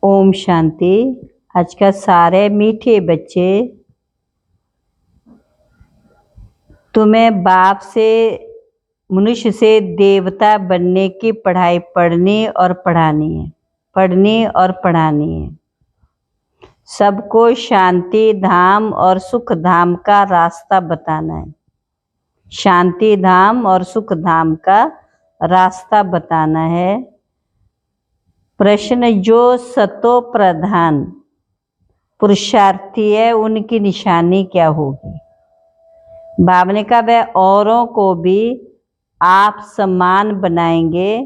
ओम शांति। आज का सारे मीठे बच्चे, तुम्हें बाप से मनुष्य से देवता बनने की पढ़ाई पढ़नी और पढ़ानी है। सबको शांति धाम और सुख धाम का रास्ता बताना है। शांति धाम और सुख धाम का रास्ता बताना है। प्रश्न, जो सतो प्रधान पुरुषार्थी है उनकी निशानी क्या होगी? बाबा ने कहा वह औरों को भी आप समान बनाएंगे,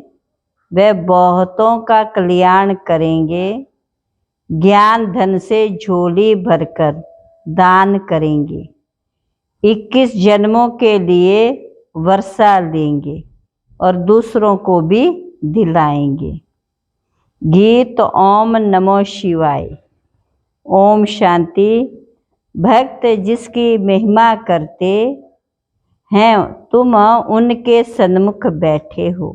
वह बहुतों का कल्याण करेंगे, ज्ञान धन से झोली भरकर दान करेंगे, 21 जन्मों के लिए वर्षा लेंगे और दूसरों को भी दिलाएंगे। गीत ओम नमो शिवाय। ओम शांति। भक्त जिसकी महिमा करते हैं, तुम उनके सन्मुख बैठे हो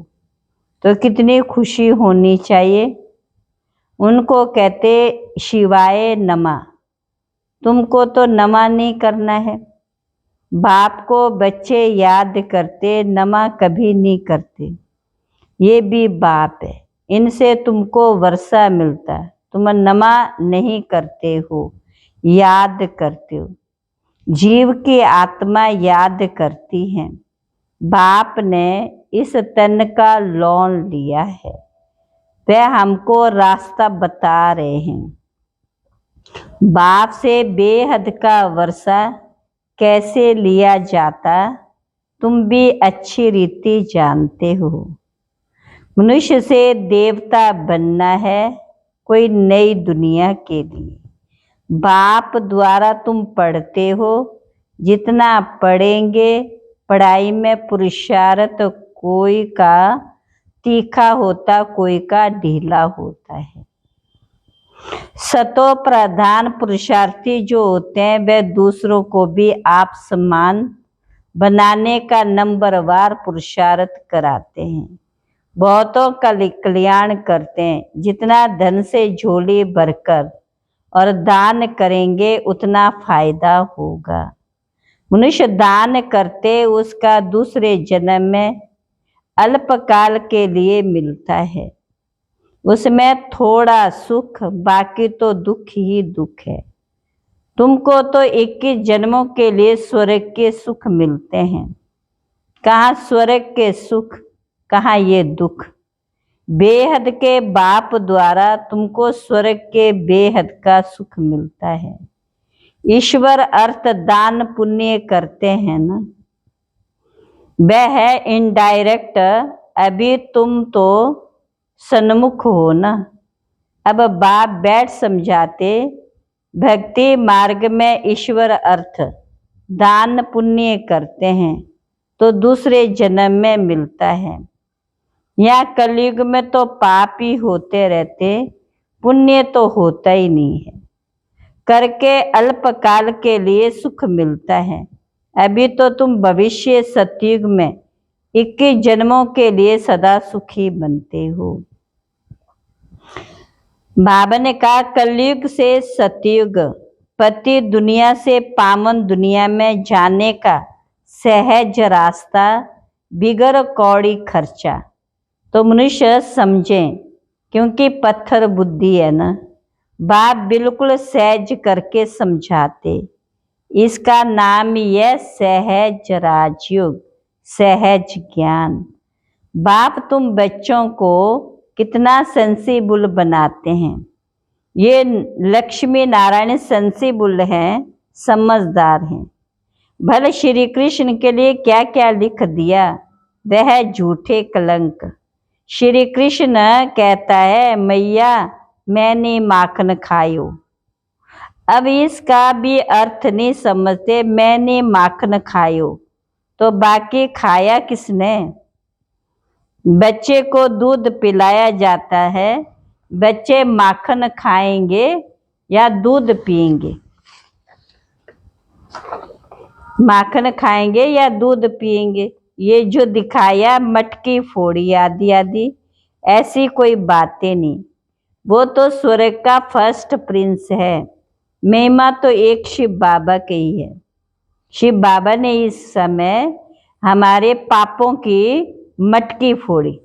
तो कितनी खुशी होनी चाहिए। उनको कहते शिवाय नमा। तुमको तो नमा नहीं करना है। बाप को बच्चे याद करते, नमा कभी नहीं करते। ये भी बाप है, इनसे तुमको वर्षा मिलता है। तुम नमा नहीं करते हो, याद करते हो। जीव की आत्मा याद करती है। बाप ने इस तन का लोन लिया है, वह हमको रास्ता बता रहे हैं। बाप से बेहद का वर्षा कैसे लिया जाता, तुम भी अच्छी रीति जानते हो। मनुष्य से देवता बनना है कोई नई दुनिया के लिए। बाप द्वारा तुम पढ़ते हो, जितना पढ़ेंगे पढ़ाई में पुरुषार्थ कोई का तीखा होता, कोई का ढीला होता है। सतो प्रधान पुरुषार्थी जो होते हैं वे दूसरों को भी आप समान बनाने का नंबरवार पुरुषार्थ कराते हैं, बहुतों का कल्याण करते हैं। जितना धन से झोली भरकर और दान करेंगे उतना फायदा होगा। मनुष्य दान करते उसका दूसरे जन्म में अल्पकाल के लिए मिलता है, उसमें थोड़ा सुख, बाकी तो दुख ही दुख है। तुमको तो 21 जन्मों के लिए स्वर्ग के सुख मिलते हैं। कहाँ स्वर्ग के सुख, कहाँ ये दुख। बेहद के बाप द्वारा तुमको स्वर्ग के बेहद का सुख मिलता है। ईश्वर अर्थ दान पुण्य करते हैं ना, वह है इनडायरेक्ट। अभी तुम तो सन्मुख हो ना। अब बाप बैठ समझाते, भक्ति मार्ग में ईश्वर अर्थ दान पुण्य करते हैं तो दूसरे जन्म में मिलता है। यहाँ कलयुग में तो पाप ही होते रहते, पुण्य तो होता ही नहीं है। करके अल्पकाल के लिए सुख मिलता है। अभी तो तुम भविष्य सतयुग में 21 जन्मों के लिए सदा सुखी बनते हो। बाबा ने कहा कलयुग से सतयुग, पति दुनिया से पावन दुनिया में जाने का सहज रास्ता, बिगर कौड़ी खर्चा। तो मनुष्य समझें, क्योंकि पत्थर बुद्धि है ना। बाप बिल्कुल सहज करके समझाते। इसका नाम यह सहज राजयोग, सहज ज्ञान। बाप तुम बच्चों को कितना सेंसिबल बनाते हैं। ये लक्ष्मी नारायण सेंसिबल हैं, समझदार हैं। भले श्री कृष्ण के लिए क्या क्या लिख दिया, वह झूठे कलंक। श्री कृष्ण कहता है मैया मैंने माखन खायो। अब इसका भी अर्थ नहीं समझते, मैंने माखन खायो तो बाकी खाया किसने। बच्चे को दूध पिलाया जाता है, बच्चे माखन खाएंगे या दूध पिएंगे? माखन खाएंगे या दूध पिएंगे? ये जो दिखाया मटकी फोड़ी आदि आदि, ऐसी कोई बातें नहीं। वो तो स्वर्ग का फर्स्ट प्रिंस है। महिमा तो एक शिव बाबा की ही है। शिव बाबा ने इस समय हमारे पापों की मटकी फोड़ी।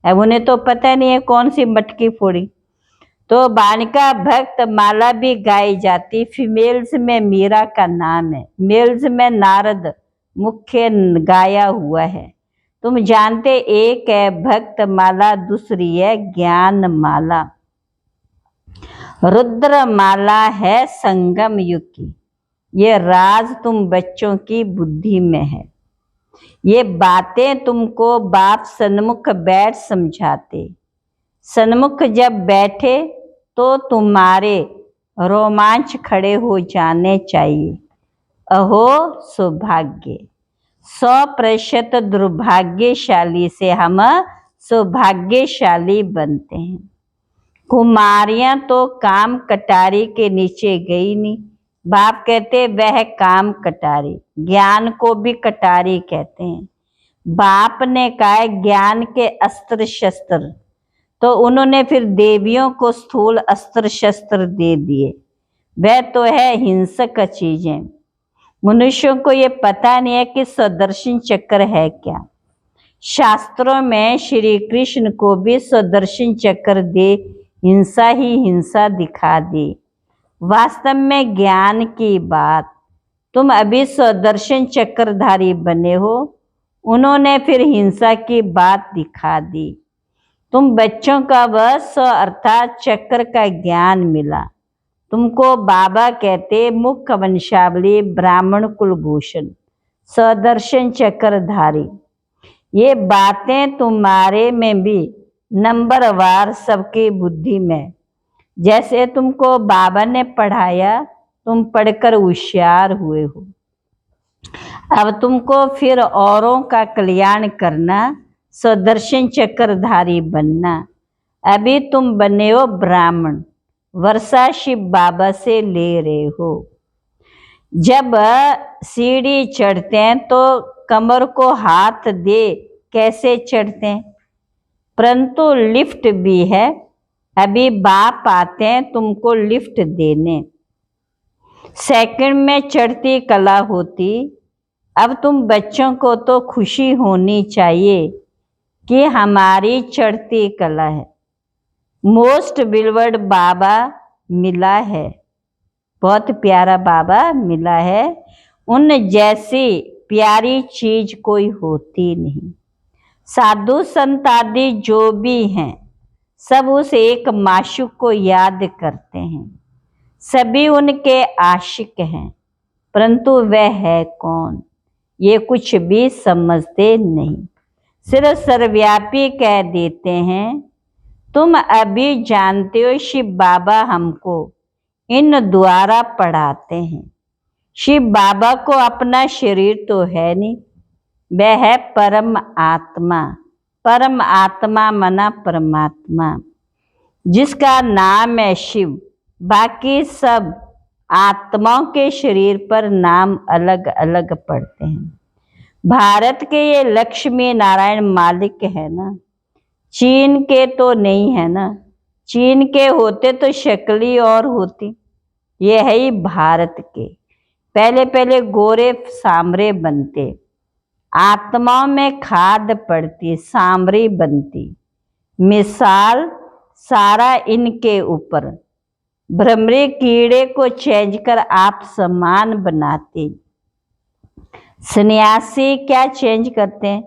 अब उन्हें तो पता नहीं है कौन सी मटकी फोड़ी। तो बालिका भक्त माला भी गाई जाती। फीमेल्स में मीरा का नाम है, मेल्स में नारद मुख्य गाया हुआ है। तुम जानते एक है भक्त माला, दूसरी है ज्ञान माला। रुद्र माला है संगम युग की। ये राज तुम बच्चों की बुद्धि में है। ये बातें तुमको बाप सन्मुख बैठ समझाते। सन्मुख जब बैठे तो तुम्हारे रोमांच खड़े हो जाने चाहिए। अहो सौभाग्य। 100% दुर्भाग्यशाली से हम सौभाग्यशाली बनते हैं। कुमारियां तो काम कटारी के नीचे गई नहीं। बाप कहते वह काम कटारी। ज्ञान को भी कटारी कहते हैं। बाप ने कहा ज्ञान के अस्त्र शस्त्र, तो उन्होंने फिर देवियों को स्थूल अस्त्र शस्त्र दे दिए। वह तो है हिंसक चीजें। मनुष्यों को ये पता नहीं है कि सुदर्शन चक्र है क्या। शास्त्रों में श्री कृष्ण को भी सुदर्शन चक्र दे हिंसा ही हिंसा दिखा दी। वास्तव में ज्ञान की बात, तुम अभी सुदर्शन चक्रधारी बने हो, उन्होंने फिर हिंसा की बात दिखा दी। तुम बच्चों का वह अर्थात चक्र का ज्ञान मिला। तुमको बाबा कहते मुख्य वंशावली ब्राह्मण कुलभूषण सुदर्शन चक्रधारी। ये बातें तुम्हारे में भी नंबरवार सबकी बुद्धि में। जैसे तुमको बाबा ने पढ़ाया, तुम पढ़कर होशियार हुए हो। अब तुमको फिर औरों का कल्याण करना, सुदर्शन चक्रधारी बनना। अभी तुम बने हो ब्राह्मण, वर्षा शिव बाबा से ले रहे हो। जब सीढ़ी चढ़ते हैं तो कमर को हाथ दे कैसे चढ़ते हैं, परंतु लिफ्ट भी है। अभी बाप आते हैं तुमको लिफ्ट देने। सेकंड में चढ़ती कला होती। अब तुम बच्चों को तो खुशी होनी चाहिए कि हमारी चढ़ती कला है। मोस्ट बिलवर्ड बाबा मिला है, बहुत प्यारा बाबा मिला है। उन जैसी प्यारी चीज कोई होती नहीं। साधु संत आदि जो भी हैं सब उस एक माशूक को याद करते हैं। सभी उनके आशिक हैं, परंतु वह है कौन ये कुछ भी समझते नहीं। सिर्फ सर्वव्यापी कह देते हैं। तुम अभी जानते हो शिव बाबा हमको इन द्वारा पढ़ाते हैं। शिव बाबा को अपना शरीर तो है नहीं, वह है परम आत्मा। परम आत्मा मना परमात्मा, जिसका नाम है शिव। बाकी सब आत्माओं के शरीर पर नाम अलग अलग पड़ते हैं। भारत के ये लक्ष्मी नारायण मालिक है ना, चीन के तो नहीं है ना। चीन के होते तो शक्ली और होती। ये है ही भारत के। पहले पहले गोरे सांवरे बनते, आत्माओं में खाद पड़ती, सांवरी बनती। मिसाल सारा इनके ऊपर। भ्रमरी कीड़े को चेंज कर आप समान बनाते। सन्यासी क्या चेंज करते हैं,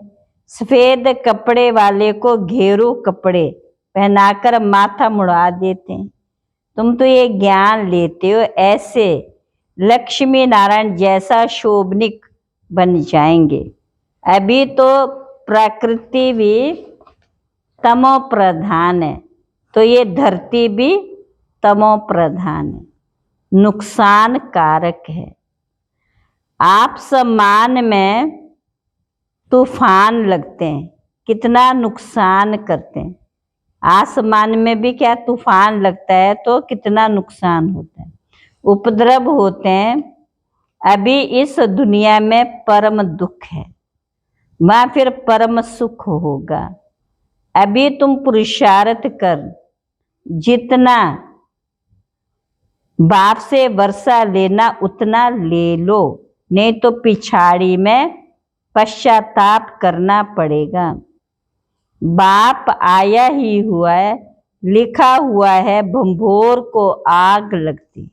सफेद कपड़े वाले को घेरू कपड़े पहनाकर माथा मुड़ा देते हैं। तुम तो ये ज्ञान लेते हो, ऐसे लक्ष्मी नारायण जैसा शोभनिक बन जाएंगे। अभी तो प्रकृति भी तमो प्रधान है, तो ये धरती भी तमो प्रधान है, नुकसान कारक है। आप सम्मान में तूफान लगते हैं, कितना नुकसान करते हैं। आसमान में भी क्या तूफान लगता है तो कितना नुकसान होता है, उपद्रव होते हैं। अभी इस दुनिया में परम दुख है, वहाँ फिर परम सुख होगा। अभी तुम पुरुषार्थ कर जितना बाप से वर्षा लेना उतना ले लो, नहीं तो पिछाड़ी में पश्चाताप करना पड़ेगा। बाप आया ही हुआ है, लिखा हुआ है भंभोर को आग लगती,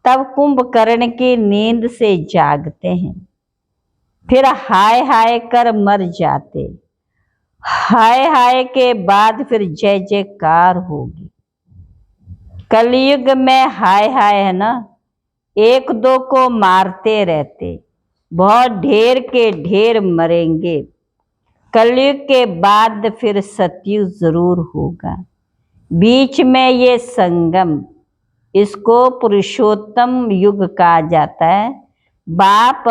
तब कुंभकर्ण की नींद से जागते हैं, फिर हाय हाय कर मर जाते। हाय हाय के बाद फिर जय जयकार होगी। कलयुग में हाय हाय है ना, एक दो को मारते रहते, बहुत ढेर के ढेर मरेंगे। कलयुग के बाद फिर सतयुग जरूर होगा। बीच में ये संगम, इसको पुरुषोत्तम युग कहा जाता है। बाप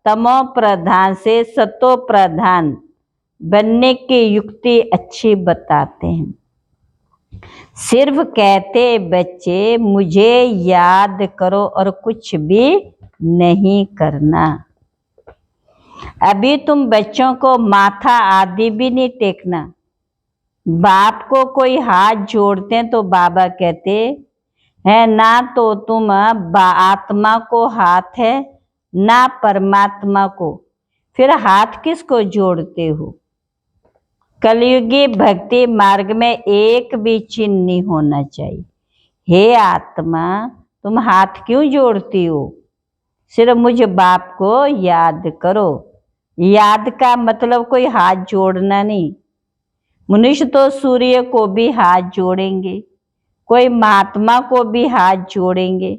तमो प्रधान से सतो प्रधान बनने की युक्ति अच्छी बताते हैं। सिर्फ कहते बच्चे मुझे याद करो और कुछ भी नहीं करना। अभी तुम बच्चों को माथा आदि भी नहीं टेकना। बाप को कोई हाथ जोड़ते हैं तो बाबा कहते हैं ना तो तुम आत्मा को हाथ है ना परमात्मा को, फिर हाथ किसको जोड़ते हो। कलयुगी भक्ति मार्ग में एक भी चिन्ह नहीं होना चाहिए। हे आत्मा, तुम हाथ क्यों जोड़ती हो, सिर्फ मुझे बाप को याद करो। याद का मतलब कोई हाथ जोड़ना नहीं। मनुष्य तो सूर्य को भी हाथ जोड़ेंगे, कोई महात्मा को भी हाथ जोड़ेंगे।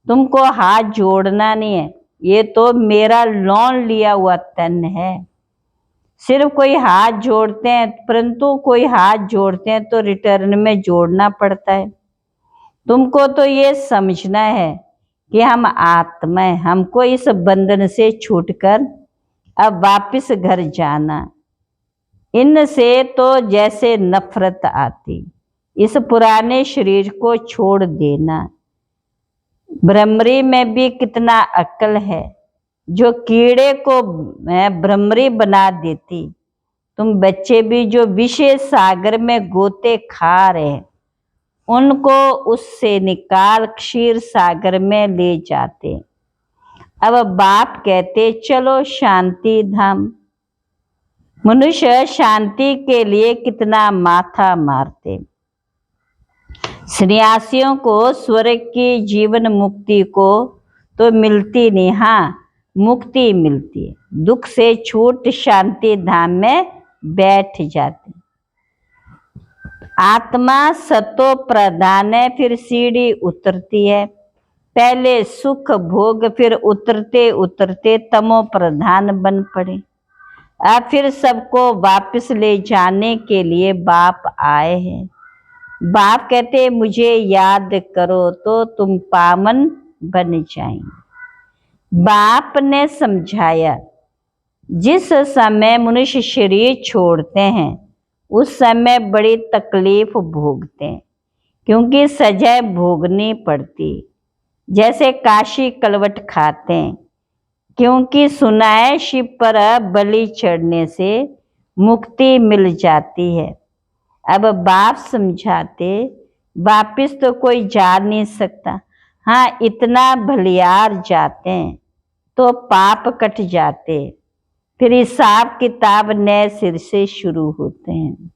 तुमको हाथ जोड़ना नहीं है, ये तो मेरा लोन लिया हुआ तन है। सिर्फ कोई हाथ जोड़ते हैं, परंतु कोई हाथ जोड़ते हैं तो रिटर्न में जोड़ना पड़ता है। तुमको तो ये समझना है कि हम आत्मा है, हमको इस बंधन से छूटकर अब वापस घर जाना। इनसे तो जैसे नफरत आती, इस पुराने शरीर को छोड़ देना। भ्रमरी में भी कितना अक्ल है, जो कीड़े को भ्रमरी बना देती। तुम बच्चे भी जो विषय सागर में गोते खा रहे, उनको उससे निकाल क्षीर सागर में ले जाते। अब बाप कहते चलो शांति धाम। मनुष्य शांति के लिए कितना माथा मारते। सन्यासियों को स्वर्ग की जीवन मुक्ति को तो मिलती नहीं, हाँ मुक्ति मिलती है। दुख से छूट शांति धाम में बैठ जाते। आत्मा सतो प्रधान है, फिर सीढ़ी उतरती है। पहले सुख भोग, फिर उतरते उतरते तमो प्रधान बन पड़े। अब फिर सबको वापस ले जाने के लिए बाप आए हैं। बाप कहते मुझे याद करो तो तुम पावन बन जाएंगे। बाप ने समझाया जिस समय मनुष्य शरीर छोड़ते हैं उस समय बड़ी तकलीफ भोगते हैं, क्योंकि सजा भोगनी पड़ती। जैसे काशी कलवट खाते हैं, क्योंकि सुना है शिव पर बलि चढ़ने से मुक्ति मिल जाती है। अब बाप समझाते वापिस तो कोई जा नहीं सकता, हाँ इतना भलियार जाते हैं तो पाप कट जाते, फिर हिसाब किताब नए सिर से शुरू होते हैं।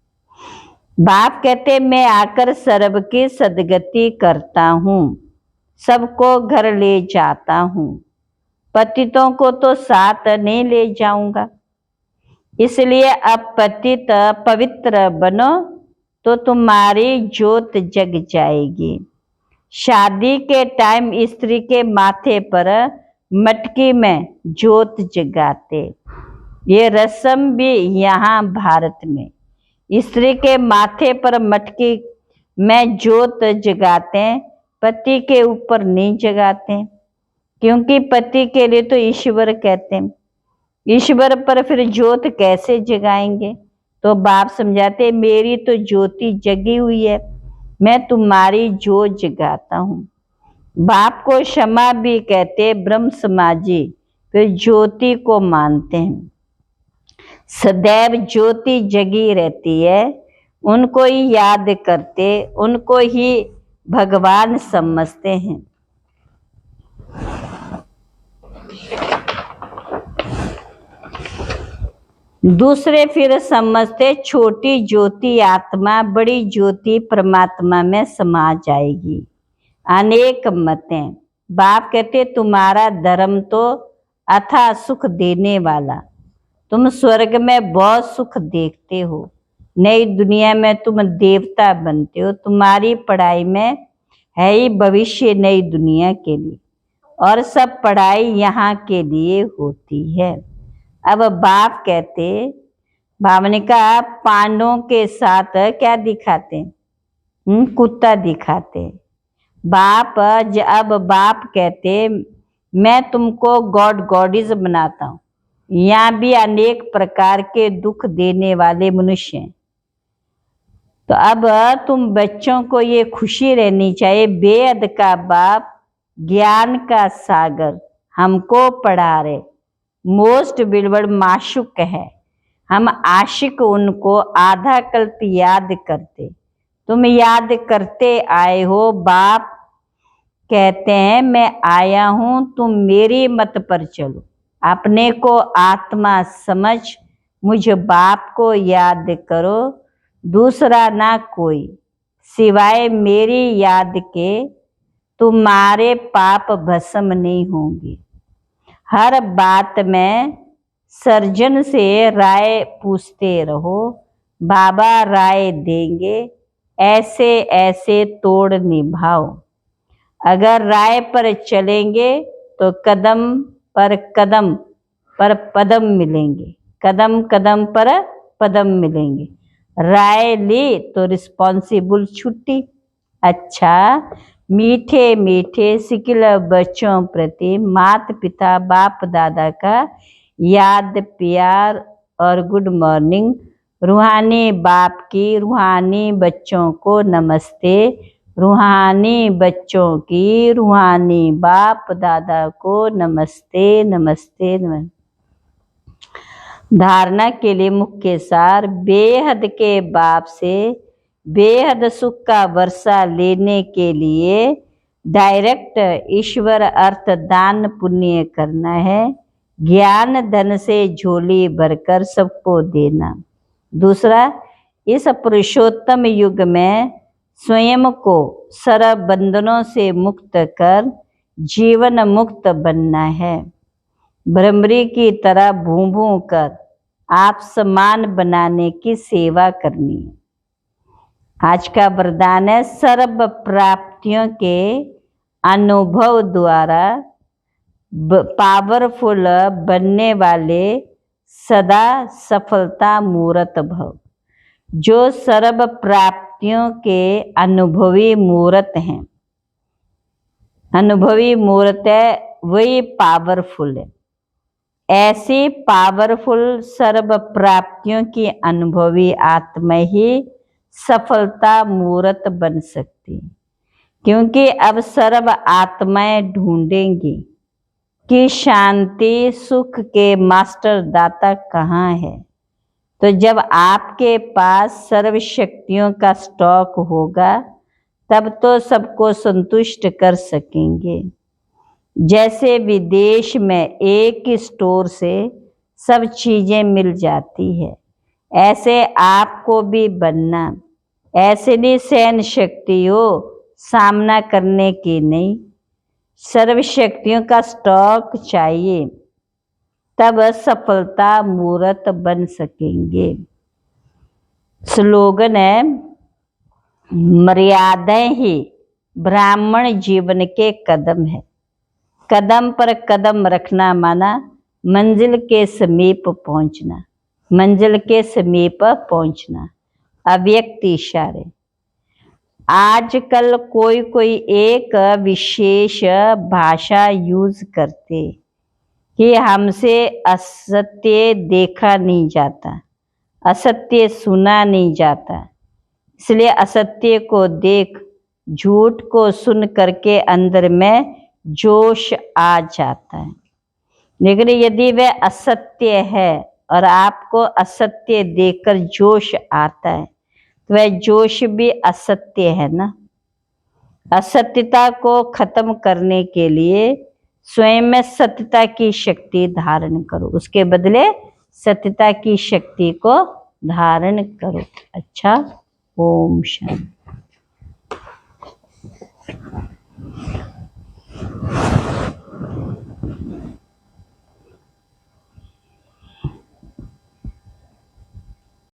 बाप कहते मैं आकर सर्व की सदगति करता हूँ, सबको घर ले जाता हूँ, पतितों को तो साथ नहीं ले जाऊंगा। इसलिए अब पतित पवित्र बनो तो तुम्हारी ज्योत जग जाएगी। शादी के टाइम स्त्री के माथे पर मटकी में ज्योत जगाते, ये रस्म भी यहाँ भारत में स्त्री के माथे पर मटकी में ज्योत जगाते हैं, पति के ऊपर नहीं जगाते, क्योंकि पति के लिए तो ईश्वर कहते हैं। ईश्वर पर फिर ज्योत कैसे जगाएंगे। तो बाप समझाते मेरी तो ज्योति जगी हुई है, मैं तुम्हारी ज्योत जगाता हूँ। बाप को क्षमा भी कहते, ब्रह्म समाजी फिर ज्योति को मानते हैं। सदैव ज्योति जगी रहती है, उनको ही याद करते, उनको ही भगवान समझते हैं। दूसरे फिर समझते छोटी ज्योति आत्मा बड़ी ज्योति परमात्मा में समा जाएगी। अनेक मतें। बाप कहते तुम्हारा धर्म तो अथाह सुख देने वाला, तुम स्वर्ग में बहुत सुख देखते हो, नई दुनिया में तुम देवता बनते हो, तुम्हारी पढ़ाई में है ही भविष्य नई दुनिया के लिए, और सब पढ़ाई यहाँ के लिए होती है। अब बाप कहते, बाप ने कहा पांडवों के साथ क्या दिखाते, कुत्ता दिखाते। बाप अब बाप कहते मैं तुमको गॉड गॉडिज बनाता हूँ, यहाँ भी अनेक प्रकार के दुख देने वाले मनुष्य हैं। तो अब तुम बच्चों को ये खुशी रहनी चाहिए, बेहद का बाप ज्ञान का सागर हमको पढ़ा रहे, मोस्ट बिलवड माशुक है, हम आशिक उनको आधा कल्प याद करते, तुम याद करते आए हो। बाप कहते हैं मैं आया हूं, तुम मेरी मत पर चलो, अपने को आत्मा समझ मुझ बाप को याद करो, दूसरा ना कोई सिवाय मेरी याद के, तुम्हारे पाप भस्म नहीं होंगे। हर बात में सर्जन से राय पूछते रहो, बाबा राय देंगे, ऐसे ऐसे तोड़ निभाओ। अगर राय पर चलेंगे तो कदम पर पदम मिलेंगे, कदम कदम पर पदम मिलेंगे। राय ली तो रिस्पॉन्सिबल छुट्टी। अच्छा, मीठे मीठे सिकिल बच्चों प्रति माता पिता बाप दादा का याद प्यार और गुड मॉर्निंग। रूहानी बाप की रूहानी बच्चों को नमस्ते, रूहानी बच्चों की रूहानी बाप दादा को नमस्ते नमस्ते नमस्ते। धारणा के लिए मुख्य सार, बेहद के बाप से बेहद सुख का वर्षा लेने के लिए डायरेक्ट ईश्वर अर्थ दान पुण्य करना है, ज्ञान धन से झोली भरकर सबको देना। दूसरा, इस पुरुषोत्तम युग में स्वयं को सर्व बंधनों से मुक्त कर जीवन मुक्त बनना है। भ्रमरी की तरह भूं भूं कर आप समान बनाने की सेवा करनी है। आज का वरदान है सर्व प्राप्तियों के अनुभव द्वारा पावरफुल बनने वाले सदा सफलता मूर्त भव। जो सर्व प्राप्तियों के अनुभवी मूर्त हैं, अनुभवी मूर्त है, वही पावरफुल है। ऐसी पावरफुल सर्व प्राप्तियों की अनुभवी आत्मा ही सफलता मूर्त बन सकती, क्योंकि अब सर्व आत्माएं ढूंढेंगी कि शांति सुख के मास्टर दाता कहाँ है। तो जब आपके पास सर्व शक्तियों का स्टॉक होगा तब तो सबको संतुष्ट कर सकेंगे। जैसे विदेश में एक ही स्टोर से सब चीजें मिल जाती है, ऐसे आपको भी बनना। ऐसे नहीं सहन शक्ति हो सामना करने की नहीं, सर्व शक्तियों का स्टॉक चाहिए, तब सफलता मूर्त बन सकेंगे। स्लोगन है, मर्यादाएं ही ब्राह्मण जीवन के कदम है। कदम पर कदम रखना माना मंजिल के समीप पहुंचना, मंजिल के समीप पहुंचना। अव्यक्त इशारे। आजकल कोई कोई एक विशेष भाषा यूज करते कि हमसे असत्य देखा नहीं जाता, असत्य सुना नहीं जाता, इसलिए असत्य को देख झूठ को सुन करके अंदर में जोश आ जाता है। लेकिन यदि वह असत्य है और आपको असत्य देखकर जोश आता है, तो वह जोश भी असत्य है ना। असत्यता को खत्म करने के लिए स्वयं में सत्यता की शक्ति धारण करो, उसके बदले सत्यता की शक्ति को धारण करो। अच्छा, ओम शांति।